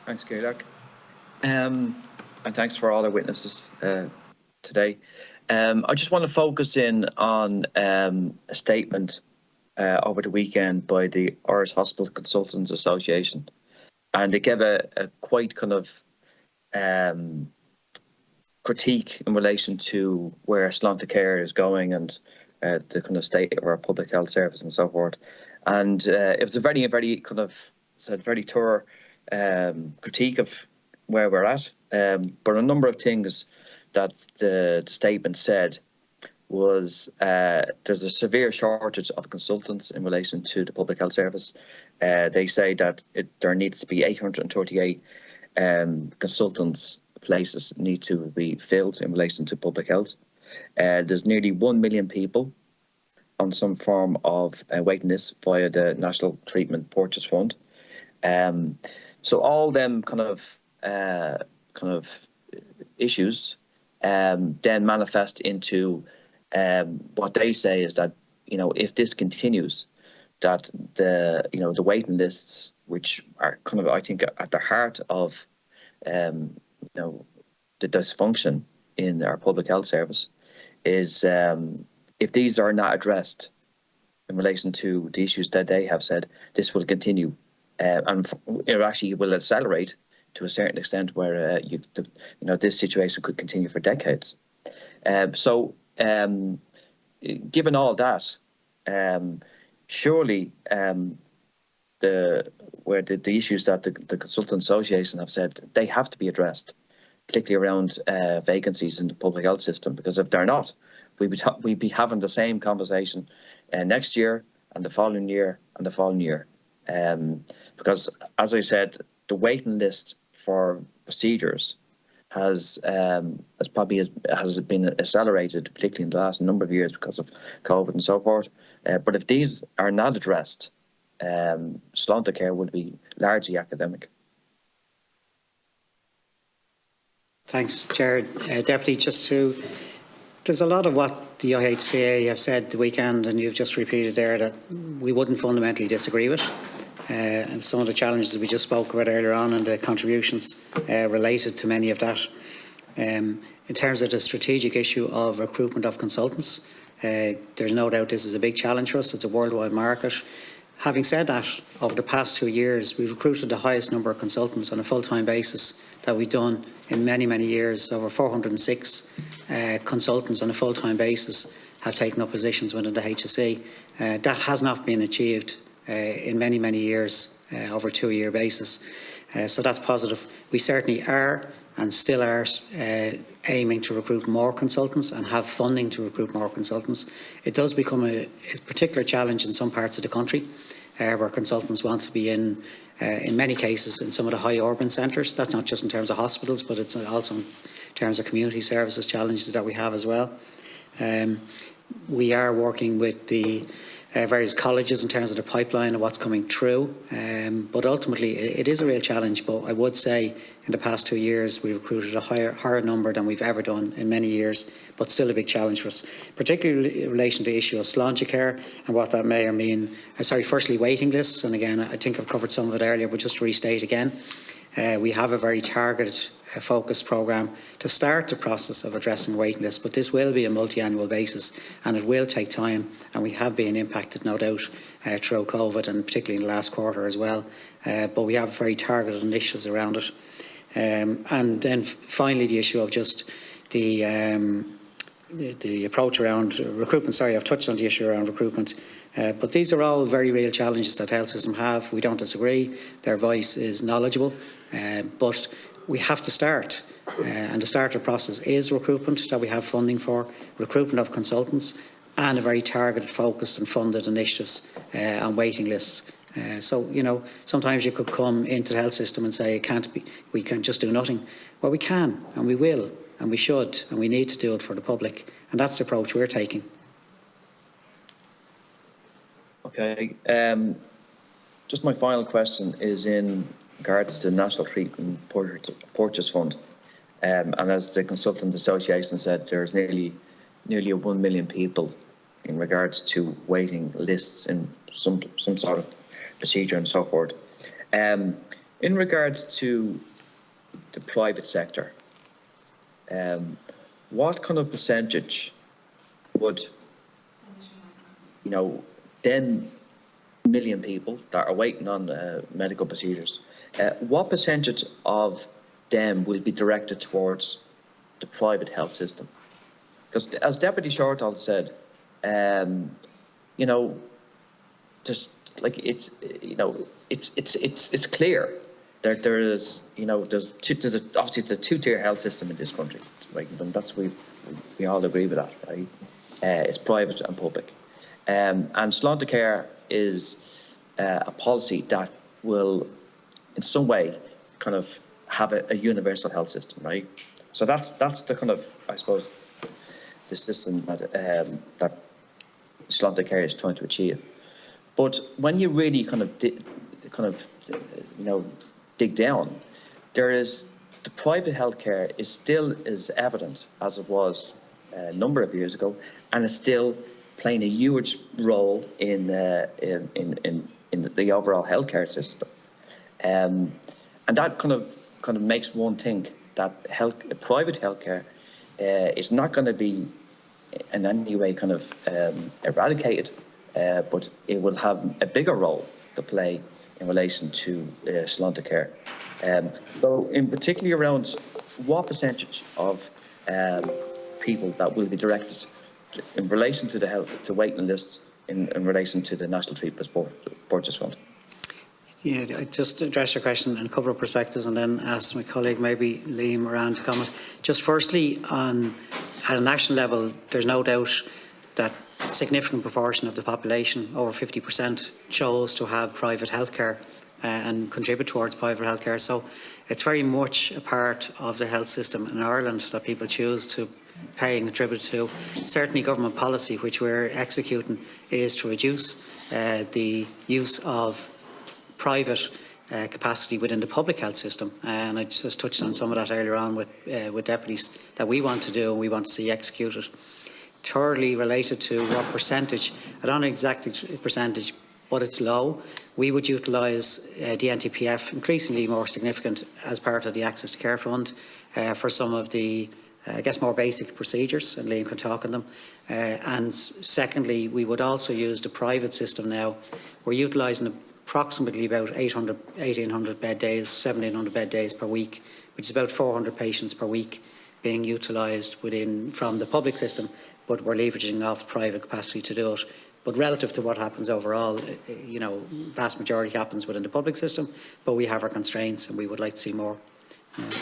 Thanks, Gaelic. And thanks for all the witnesses today. I just want to focus in on a statement over the weekend by the Irish Hospital Consultants Association. And they gave a quite kind of critique in relation to where Sláinte care is going and the kind of state of our public health service and so forth. And it was a very kind of very thorough critique of where we're at. But a number of things that the statement said was there's a severe shortage of consultants in relation to the public health service. They say that there needs to be 838 consultants places need to be filled in relation to public health. There's nearly 1 million people on some form of waiting list via the National Treatment Purchase Fund. So all them kind of issues then manifest into what they say is that, you know, if this continues, that the waiting lists, which are kind of, I think, at the heart of the dysfunction in our public health service, is if these are not addressed in relation to the issues that they have said, this will continue, and it actually will accelerate to a certain extent, where this situation could continue for decades. Given all that, surely the issues that the Consultant Association have said, they have to be addressed, particularly around vacancies in the public health system, because if they're not, we'd be having the same conversation next year and the following year and the following year. Because, as I said, the waiting list for procedures has been accelerated, particularly in the last number of years because of COVID and so forth. But if these are not addressed, Sláinte care would be largely academic. Thanks, Chair. Deputy, there's a lot of what the IHCA have said the weekend, and you've just repeated there, that we wouldn't fundamentally disagree with. And some of the challenges we just spoke about earlier on and the contributions related to many of that. In terms of the strategic issue of recruitment of consultants, there's no doubt this is a big challenge for us. It's a worldwide market. Having said that, over the past 2 years, we've recruited the highest number of consultants on a full-time basis that we've done in many, many years. Over 406 consultants on a full-time basis have taken up positions within the HSE. That has not been achieved in many, many years over a 2-year basis. So that's positive. We certainly are and still are aiming to recruit more consultants and have funding to recruit more consultants. It does become a particular challenge in some parts of the country where consultants want to be in many cases, in some of the high urban centres. That's not just in terms of hospitals, but it's also in terms of community services challenges that we have as well. We are working with the various colleges in terms of the pipeline of what's coming through, but ultimately it is a real challenge. But I would say in the past 2 years we recruited a higher number than we've ever done in many years, but still a big challenge for us, particularly in relation to the issue of Sláinte care and what that may or mean. Firstly, waiting lists, and again I think I've covered some of it earlier, but just to restate again, we have a very targeted focused programme to start the process of addressing waiting lists, but this will be a multi-annual basis and it will take time, and we have been impacted no doubt through COVID and particularly in the last quarter as well, but we have very targeted initiatives around it. And then finally the issue of just the approach around recruitment. Sorry, I've touched on the issue around recruitment, but these are all very real challenges that the health system have. We don't disagree. Their voice is knowledgeable, but we have to start, and the starter process is recruitment that we have funding for, recruitment of consultants, and a very targeted, focused and funded initiatives on waiting lists. So, you know, sometimes you could come into the health system and say, we can just do nothing. Well, we can, and we will, and we should, and we need to do it for the public, and that's the approach we're taking. Okay. Just my final question is in regards to the National Treatment Purchase Fund, and as the Consultant Association said, there's nearly 1 million people in regards to waiting lists in some sort of procedure and so forth. In In regards to the private sector, what kind of percentage would, 10 million people that are waiting on medical procedures, what percentage of them will be directed towards the private health system? Because as Deputy Shortall said, just like it's clear that there is, obviously it's a two-tier health system in this country, right? And that's we all agree with that, right? It's private and public, and Sláintecare is a policy that will, in some way, kind of have a universal health system, right? So that's the kind of, I suppose, the system that Sláintecare is trying to achieve. But when you really dig down, there is the private healthcare is still as evident as it was a number of years ago, and it's still playing a huge role in the overall healthcare system. And that kind of makes one think that private healthcare is not going to be in any way kind of eradicated, but it will have a bigger role to play in relation to Sláintecare. So in particularly around what percentage of people that will be directed in relation to to waiting lists in relation to the National Treatment Purchase Fund? Yeah, I just address your question in a couple of perspectives and then ask my colleague, maybe Liam, around to comment. Just firstly, at a national level, there's no doubt that a significant proportion of the population, over 50%, chose to have private healthcare and contribute towards private healthcare. So it's very much a part of the health system in Ireland that people choose to pay and contribute to. Certainly government policy, which we're executing, is to reduce the use of private capacity within the public health system, and I just touched on some of that earlier on with deputies that we want to do and we want to see executed. Thirdly, related to what percentage, I don't know exactly percentage, but it's low. We would utilise the NTPF, increasingly more significant, as part of the Access to Care Fund for some of the, I guess, more basic procedures, and Liam can talk on them. And secondly, we would also use the private system now. We're utilising approximately about 1,800 bed days, 1,700 bed days per week, which is about 400 patients per week being utilised from the public system, but we're leveraging off private capacity to do it. But relative to what happens overall, vast majority happens within the public system, but we have our constraints and we would like to see more.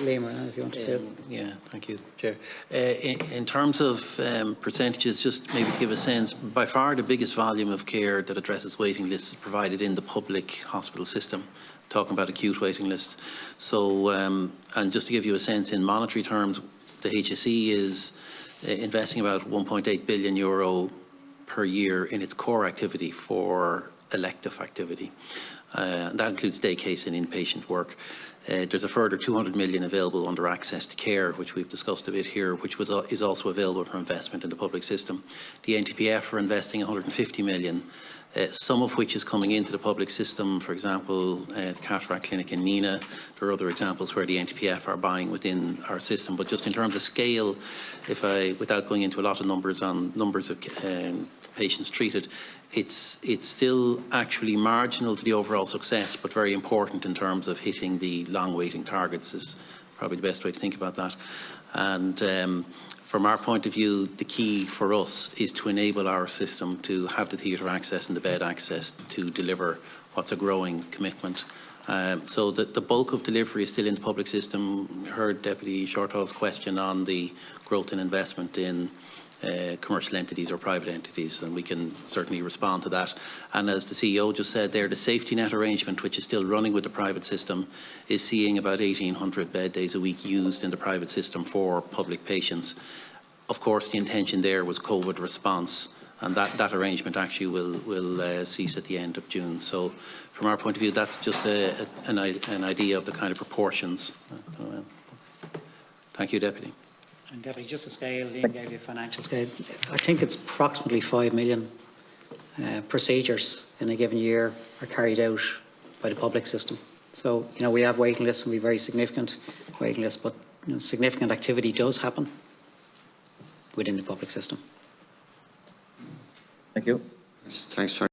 Liam, if you want to fill. Yeah, thank you, Chair. In terms of percentages, just maybe to give a sense, by far the biggest volume of care that addresses waiting lists is provided in the public hospital system, talking about acute waiting lists. So, and just to give you a sense in monetary terms, the HSE is investing about €1.8 billion per year in its core activity for elective activity. That includes day case and inpatient work. There's a further 200 million available under Access to Care, which we've discussed a bit here, which is also available for investment in the public system. The NTPF are investing 150 million, some of which is coming into the public system. For example, the Cataract Clinic in Nina. There are other examples where the NTPF are buying within our system. But just in terms of scale, without going into a lot of numbers on numbers of patients treated, it's still actually marginal to the overall success, but very important in terms of hitting the long waiting targets is probably the best way to think about that. And from our point of view, the key for us is to enable our system to have the theatre access and the bed access to deliver what's a growing commitment. So the bulk of delivery is still in the public system. You heard Deputy Shortall's question on the growth in investment in commercial entities or private entities, and we can certainly respond to that. And as the CEO just said there, the safety net arrangement, which is still running with the private system, is seeing about 1,800 bed days a week used in the private system for public patients. Of course, the intention there was COVID response, and that arrangement actually will cease at the end of June. So from our point of view, that's just an idea of the kind of proportions. Thank you, Deputy. And Deputy, just a scale, Liam gave you a financial scale. I think it's approximately 5 million procedures in a given year are carried out by the public system. So, we have waiting lists and we have very significant waiting lists, but significant activity does happen within the public system. Thank you. Thanks very